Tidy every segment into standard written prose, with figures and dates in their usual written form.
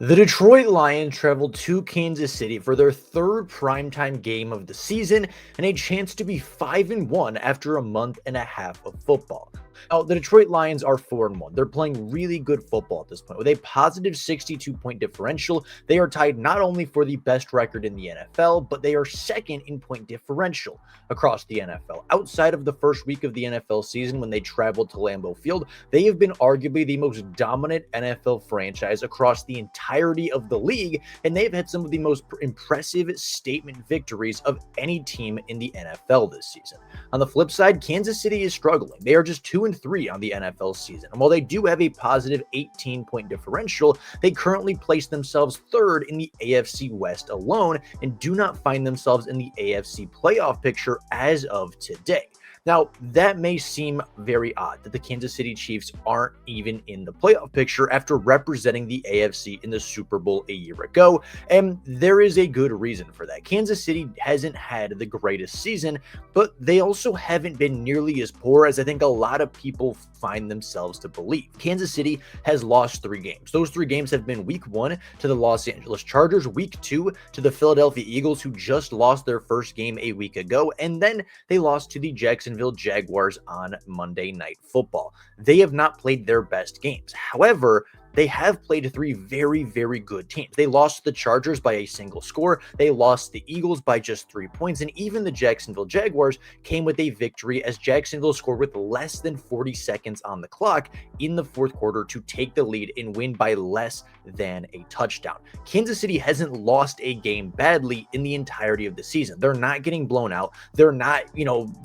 The Detroit Lions traveled to Kansas City for their third primetime game of the season and a chance to be 5-1 after a month and a half of football. Now, the Detroit Lions are 4-1. They're playing really good football at this point. With a positive 62-point differential, they are tied not only for the best record in the NFL, but they are second in point differential across the NFL. Outside of the first week of the NFL season when they traveled to Lambeau Field, they have been arguably the most dominant NFL franchise across the entirety of the league, and they've had some of the most impressive statement victories of any team in the NFL this season. On the flip side, Kansas City is struggling. They are just 2-3 on the NFL season. And while they do have a positive 18-point differential, they currently place themselves third in the AFC West alone and do not find themselves in the AFC playoff picture as of today. Now, that may seem very odd that the Kansas City Chiefs aren't even in the playoff picture after representing the AFC in the Super Bowl a year ago, and there is a good reason for that. Kansas City hasn't had the greatest season, but they also haven't been nearly as poor as I think a lot of people find themselves to believe. Kansas City has lost 3 games. Those 3 games have been Week 1 to the Los Angeles Chargers, Week 2 to the Philadelphia Eagles, who just lost their first game a week ago, and then they lost to the Jacksonville Jaguars on Monday Night Football. They have not played their best games. However, they have played 3 very, very good teams. They lost the Chargers by a single score. They lost the Eagles by just 3 points. And even the Jacksonville Jaguars came with a victory as Jacksonville scored with less than 40 seconds on the clock in the fourth quarter to take the lead and win by less than a touchdown. Kansas City hasn't lost a game badly in the entirety of the season. They're not getting blown out. They're not,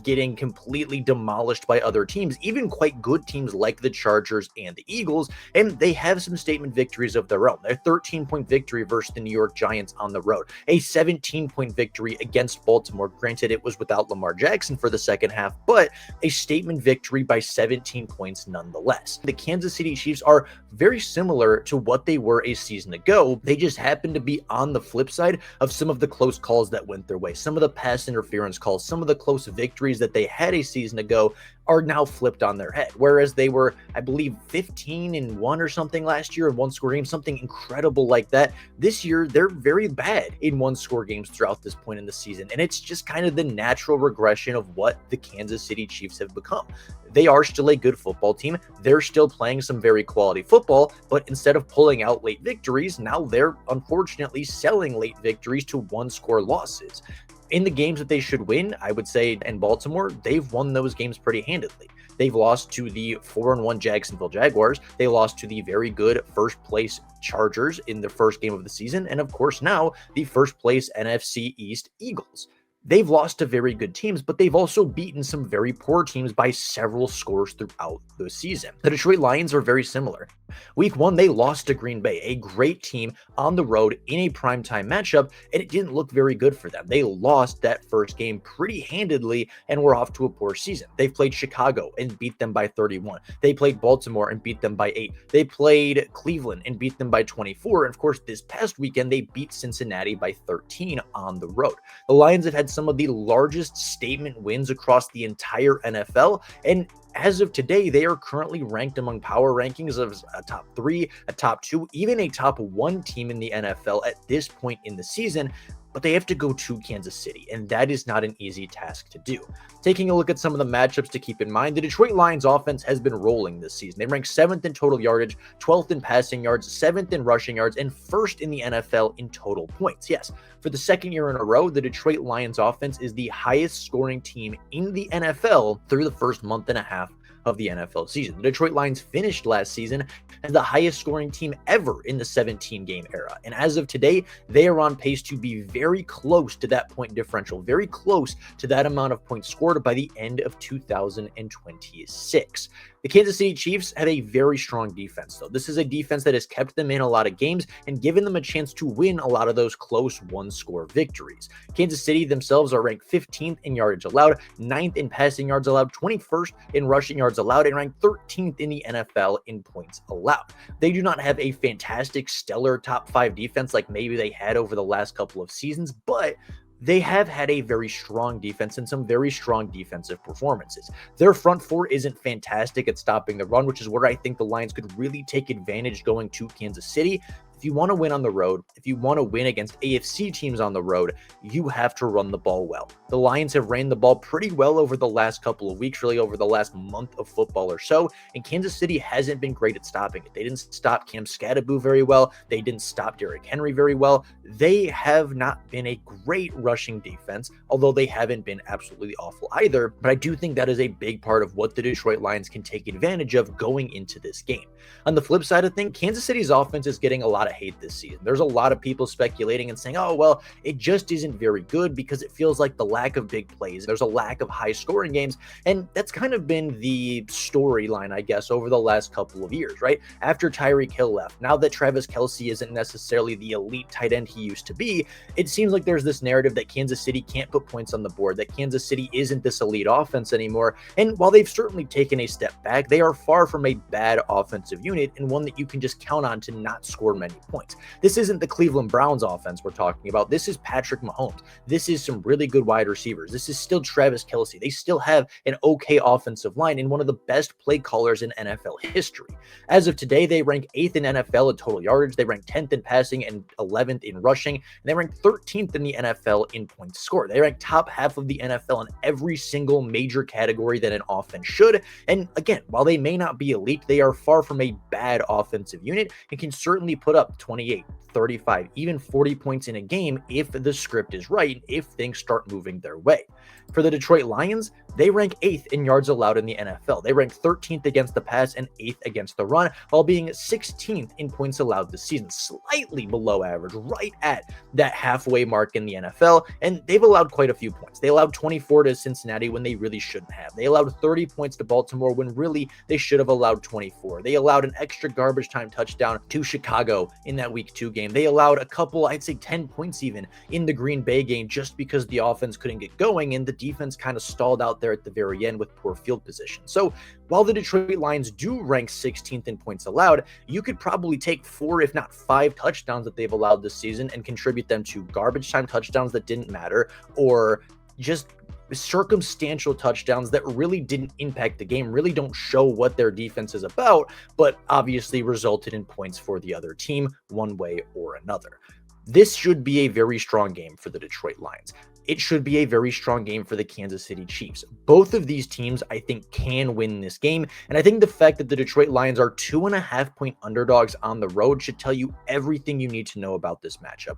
getting completely demolished by other teams, even quite good teams like the Chargers and the Eagles. And they have some statement victories of their own. Their 13-point victory versus the New York Giants on the road, a 17-point victory against Baltimore. Granted, it was without Lamar Jackson for the second half, but a statement victory by 17 points nonetheless. The Kansas City Chiefs are very similar to what they were a season ago. They just happen to be on the flip side of some of the close calls that went their way, some of the pass interference calls, some of the close victories that they had a season ago are now flipped on their head. Whereas they were, I believe, 15-1 or something last year in one-score games, something incredible like that. This year, they're very bad in one-score games throughout this point in the season. And it's just kind of the natural regression of what the Kansas City Chiefs have become. They are still a good football team. They're still playing some very quality football, but instead of pulling out late victories, now they're unfortunately selling late victories to one-score losses. In the games that they should win, I would say in Baltimore, they've won those games pretty handedly. They've lost to the 4-1 Jacksonville Jaguars. They lost to the very good first place Chargers in the first game of the season. And of course, now the first place NFC East Eagles. They've lost to very good teams, but they've also beaten some very poor teams by several scores throughout the season. The Detroit Lions are very similar. Week 1, they lost to Green Bay, a great team on the road in a primetime matchup, and it didn't look very good for them. They lost that first game pretty handedly and were off to a poor season. They've played Chicago and beat them by 31. They played Baltimore and beat them by 8. They played Cleveland and beat them by 24. And of course, this past weekend, they beat Cincinnati by 13 on the road. The Lions have had some of the largest statement wins across the entire NFL, and as of today, they are currently ranked among power rankings of a top 3, a top 2, even a top 1 team in the NFL at this point in the season. But they have to go to Kansas City, and that is not an easy task to do. Taking a look at some of the matchups to keep in mind, the Detroit Lions offense has been rolling this season. They rank 7th in total yardage, 12th in passing yards, 7th in rushing yards, and 1st in the NFL in total points. Yes, for the second year in a row, the Detroit Lions offense is the highest scoring team in the NFL through the first month and a half of the NFL season. The Detroit Lions finished last season as the highest scoring team ever in the 17-game era. And as of today, they are on pace to be very close to that point differential, very close to that amount of points scored by the end of 2026. The Kansas City Chiefs have a very strong defense, though. This is a defense that has kept them in a lot of games and given them a chance to win a lot of those close one-score victories. Kansas City themselves are ranked 15th in yardage allowed, 9th in passing yards allowed, 21st in rushing yards allowed, and ranked 13th in the NFL in points allowed. They do not have a fantastic, stellar top 5 defense like maybe they had over the last couple of seasons, but they have had a very strong defense and some very strong defensive performances. Their front four isn't fantastic at stopping the run, which is where I think the Lions could really take advantage going to Kansas City. If you want to win on the road, if you want to win against AFC teams on the road, you have to run the ball well. The Lions have ran the ball pretty well over the last couple of weeks, really over the last month of football or so, and Kansas City hasn't been great at stopping it. They didn't stop Cam Skattebo very well. They didn't stop Derrick Henry very well. They have not been a great rushing defense, although they haven't been absolutely awful either. But I do think that is a big part of what the Detroit Lions can take advantage of going into this game. On the flip side of things, Kansas City's offense is getting a lot of hate this season. There's a lot of people speculating and saying, oh, well, it just isn't very good because it feels like the lack of big plays. There's a lack of high scoring games. And that's kind of been the storyline, I guess, over the last couple of years, right? After Tyreek Hill left, now that Travis Kelce isn't necessarily the elite tight end he used to be, it seems like there's this narrative that Kansas City can't put points on the board, that Kansas City isn't this elite offense anymore. And while they've certainly taken a step back, they are far from a bad offensive unit and one that you can just count on to not score many points. This isn't the Cleveland Browns offense we're talking about. This is Patrick Mahomes. This is some really good wide receivers. This is still Travis Kelce. They still have an okay offensive line and one of the best play callers in NFL history. As of today, they rank 8th in NFL in total yardage. They rank 10th in passing and 11th in rushing. And they rank 13th in the NFL in points scored. They rank top half of the NFL in every single major category that an offense should. And again, while they may not be elite, they are far from a bad offensive unit and can certainly put up 28, 35, even 40 points in a game if the script is right, if things start moving their way. For the Detroit Lions, they rank 8th in yards allowed in the NFL. They rank 13th against the pass and 8th against the run, while being 16th in points allowed this season, slightly below average, right at that halfway mark in the NFL, and they've allowed quite a few points. They allowed 24 to Cincinnati when they really shouldn't have. They allowed 30 points to Baltimore when really they should have allowed 24. They allowed an extra garbage time touchdown to Chicago in that week 2 game. They allowed a couple, I'd say 10 points even, in the Green Bay game just because the offense couldn't get going and the defense kind of stalled out there at the very end with poor field position. So while the Detroit Lions do rank 16th in points allowed, you could probably take 4, if not 5 touchdowns that they've allowed this season and contribute them to garbage time touchdowns that didn't matter, or just circumstantial touchdowns that really didn't impact the game, really don't show what their defense is about, but obviously resulted in points for the other team one way or another. This should be a very strong game for the Detroit Lions. It should be a very strong game for the Kansas City Chiefs. Both of these teams, I think, can win this game. And I think the fact that the Detroit Lions are 2.5-point underdogs on the road should tell you everything you need to know about this matchup.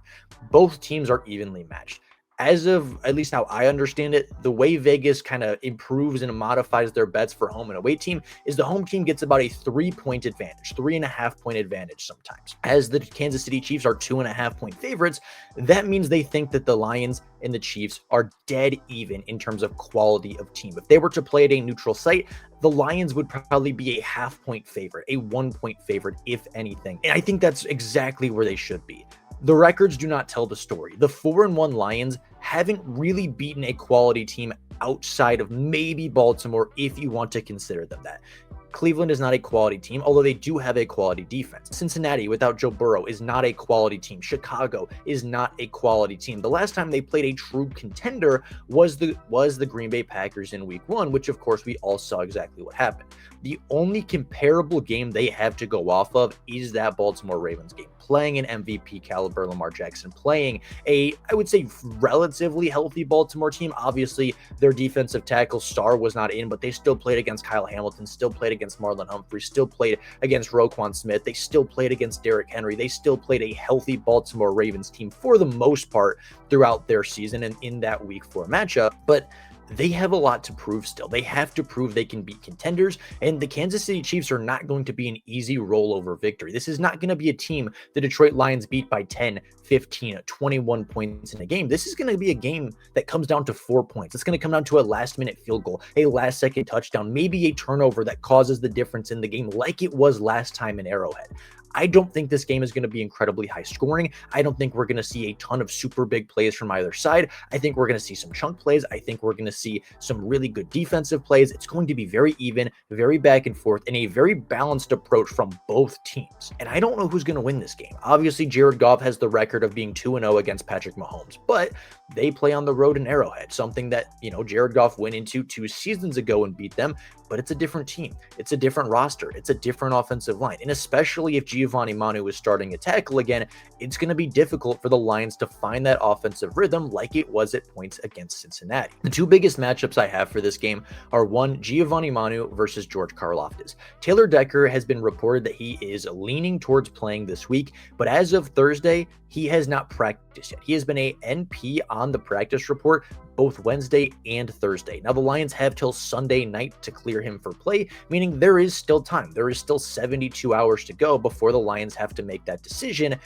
Both teams are evenly matched. As of at least how I understand it, the way Vegas kind of improves and modifies their bets for home and away team is the home team gets about a 3-point advantage, 3.5-point advantage sometimes. As the Kansas City Chiefs are 2.5-point favorites, that means they think that the Lions and the Chiefs are dead even in terms of quality of team. If they were to play at a neutral site, the Lions would probably be a 0.5-point favorite, a 1-point favorite, if anything. And I think that's exactly where they should be. The records do not tell the story. The 4-1 Lions haven't really beaten a quality team outside of maybe Baltimore, if you want to consider them that. Cleveland is not a quality team, although they do have a quality defense. Cincinnati, without Joe Burrow, is not a quality team. Chicago is not a quality team. The last time they played a true contender was the Green Bay Packers in week 1, which of course we all saw exactly what happened. The only comparable game they have to go off of is that Baltimore Ravens game, playing an MVP caliber Lamar Jackson, playing I would say, relatively healthy Baltimore team. Obviously, their defensive tackle star was not in, but they still played against Kyle Hamilton, still played against Marlon Humphrey, still played against Roquan Smith. They still played against Derrick Henry. They still played a healthy Baltimore Ravens team for the most part throughout their season and in that week 4 matchup. But they have a lot to prove still. They have to prove they can beat contenders, and the Kansas City Chiefs are not going to be an easy rollover victory. This is not going to be a team the Detroit Lions beat by 10, 15, 21 points in a game. This is going to be a game that comes down to 4 points. It's going to come down to a last-minute field goal, a last-second touchdown, maybe a turnover that causes the difference in the game like it was last time in Arrowhead. I don't think this game is going to be incredibly high scoring. I don't think we're going to see a ton of super big plays from either side. I think we're going to see some chunk plays. I think we're going to see some really good defensive plays. It's going to be very even, very back and forth, and a very balanced approach from both teams. And I don't know who's going to win this game. Obviously, Jared Goff has the record of being 2-0 against Patrick Mahomes, but they play on the road in Arrowhead, something that, Jared Goff went into 2 seasons ago and beat them. but it's a different team. It's a different roster. It's a different offensive line. And especially if Giovanni Manu is starting a tackle again, it's going to be difficult for the Lions to find that offensive rhythm like it was at points against Cincinnati. The two biggest matchups I have for this game are one, Giovanni Manu versus George Karlaftis. Taylor Decker has been reported that he is leaning towards playing this week, but as of Thursday, he has not practiced yet. He has been a NP on the practice report both Wednesday and Thursday. Now, the Lions have till Sunday night to clear him for play, meaning there is still time. There is still 72 hours to go before the Lions have to make that decision.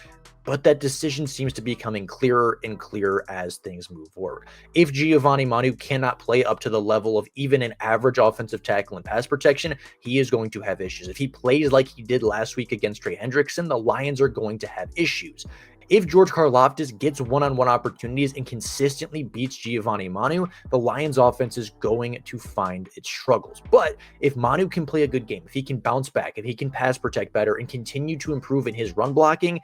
But that decision seems to be becoming clearer and clearer as things move forward. If Giovanni Manu cannot play up to the level of even an average offensive tackle and pass protection, he is going to have issues. If he plays like he did last week against Trey Hendrickson, the Lions are going to have issues. If George Karlaftis gets one-on-one opportunities and consistently beats Giovanni Manu, the Lions offense is going to find its struggles. But if Manu can play a good game, if he can bounce back, if he can pass protect better and continue to improve in his run blocking,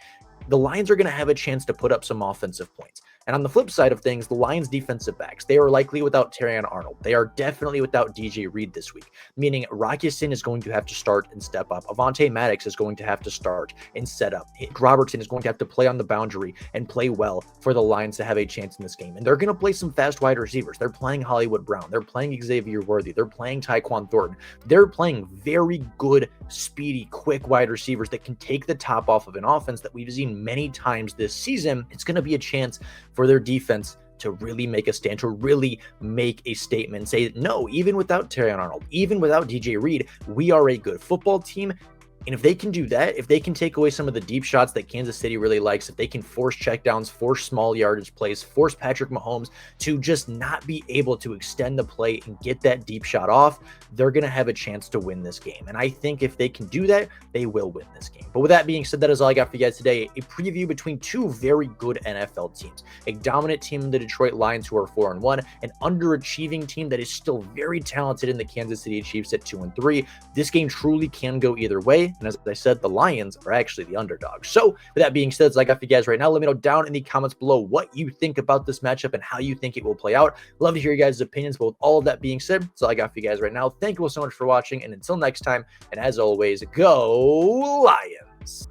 the Lions are going to have a chance to put up some offensive points. And on the flip side of things, the Lions defensive backs, they are likely without Terrion Arnold. They are definitely without DJ Reed this week, meaning Rock Ya-Sin is going to have to start and step up. Avonte Maddox is going to have to start and set up. Robertson is going to have to play on the boundary and play well for the Lions to have a chance in this game. And they're going to play some fast wide receivers. They're playing Hollywood Brown. They're playing Xavier Worthy. They're playing Tyquan Thornton. They're playing very good, speedy, quick wide receivers that can take the top off of an offense that we've seen many times this season. It's going to be a chance for their defense to really make a stand, to really make a statement, say, no, even without Terrion Arnold, even without DJ Reed, we are a good football team. And if they can do that, if they can take away some of the deep shots that Kansas City really likes, if they can force checkdowns, force small yardage plays, force Patrick Mahomes to just not be able to extend the play and get that deep shot off, they're going to have a chance to win this game. And I think if they can do that, they will win this game. But with that being said, that is all I got for you guys today. A preview between two very good NFL teams. A dominant team in the Detroit Lions, who are 4-1, an underachieving team that is still very talented in the Kansas City Chiefs at 2-3. This game truly can go either way. And as I said, the Lions are actually the underdogs. So with that being said, that's all I got for you guys right now. Let me know down in the comments below what you think about this matchup and how you think it will play out. Love to hear you guys' opinions. But with all of that being said, that's all I got for you guys right now. Thank you all so much for watching. And until next time, and as always, go Lions.